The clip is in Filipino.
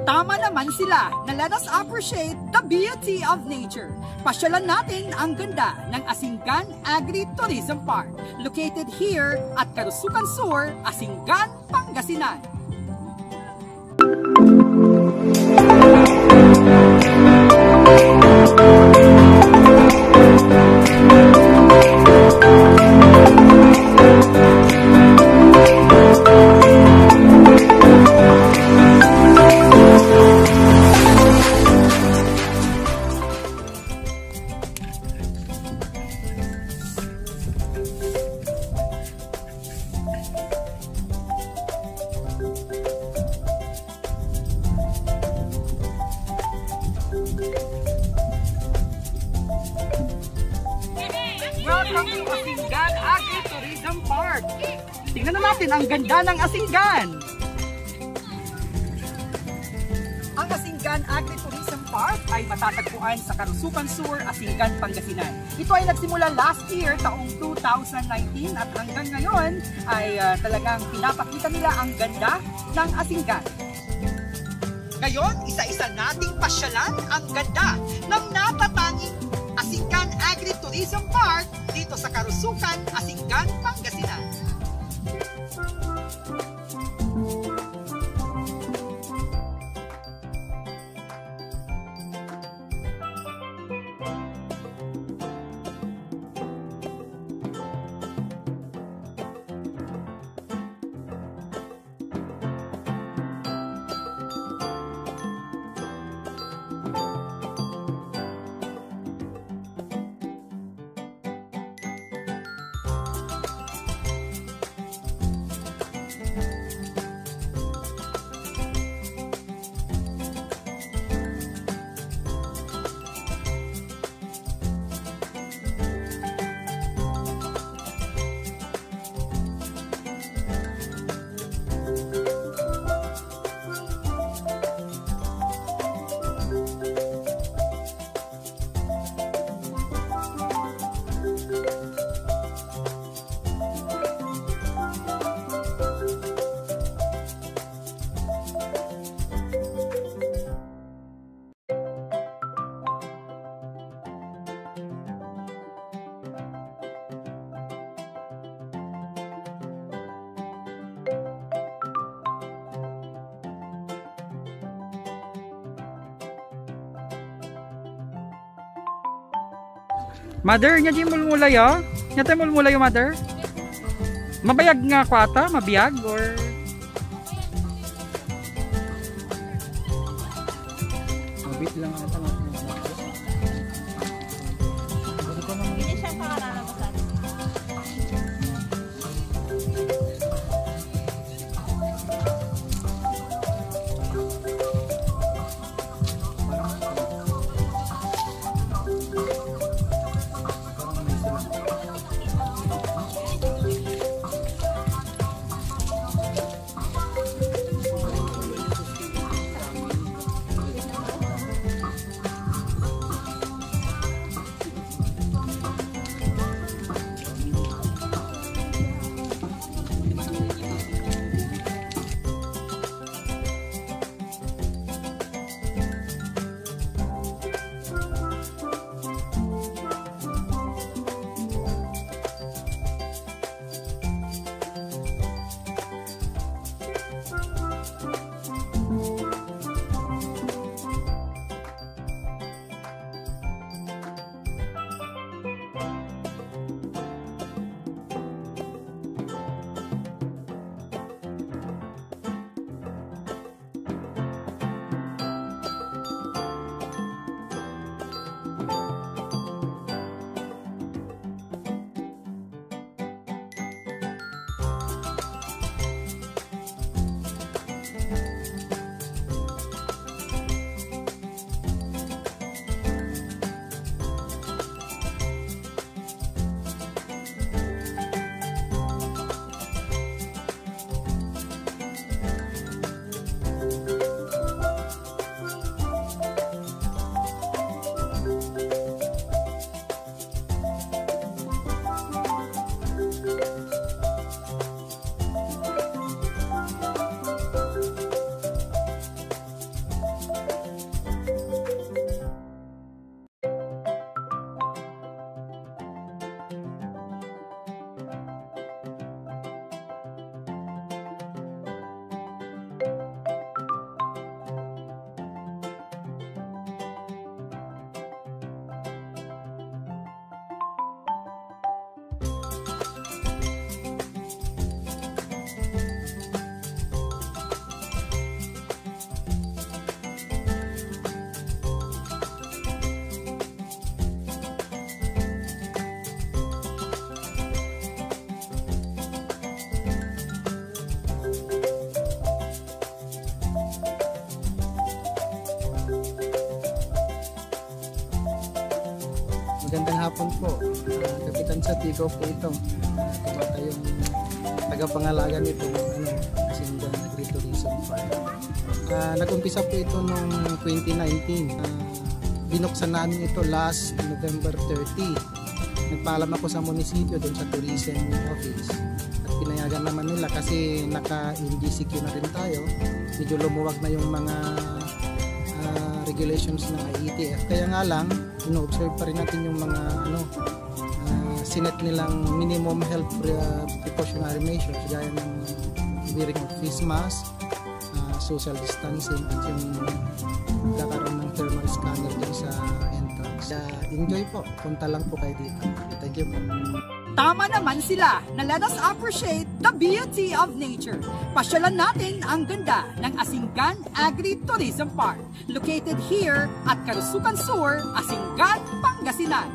Tama naman sila na let us appreciate the beauty of nature. Pasyalan natin ang ganda ng Asinggan Agri-Tourism Park, located here at Karusukan Sur, Asinggan, Pangasinan. Welcome to Asinggan Agri-Tourism Park. Tingnan na natin ang ganda ng Asinggan. Ang Asinggan Agri-Tourism Park ay matatagpuan sa Karusukan Sur, Asinggan, Pangasinan. Ito ay nagsimula last year, taong 2019, at hanggang ngayon ay talagang pinapakita nila ang ganda ng Asinggan. Ngayon, isa-isa nating pasyalan ang ganda ng natatanging Asinggan Agri-Tourism Park dito sa Karusukan, Asinggan, Pangasinan. Mother, nya di mulmulay ya? Nya tayo mulmulay mother? Mabayag nga kwata, mabiyag or mabit lang ata natin. Hindi siya pangalalabasan. Magandang hapon po. Kapitan sa Tigo po ito. Ito tayong tagapangalaga nito Asingan Agritourism Farm. Nag-umpisa po ito noong 2019. Binuksan namin ito last November 30. Nagpaalam ako sa munisipyo doon sa tourism office. At pinayagan naman nila kasi naka-NGCQ na rin tayo. Medyo lumuwag na yung mga regulations ng IETF. Kaya nga lang, ino-observe pa rin natin yung mga sinet nilang minimum health precautionary measures gaya ng wearing of face mask, social distancing at yung kakaroon ng thermal scanner din sa entrance. Enjoy po. Punta lang po kayo dito. Thank you po. Tama naman sila na let us appreciate the beauty of nature. Pasyalan natin ang ganda ng Asingan Agritourism Park, located here at Karusukan Sur, Asingan, Pangasinan.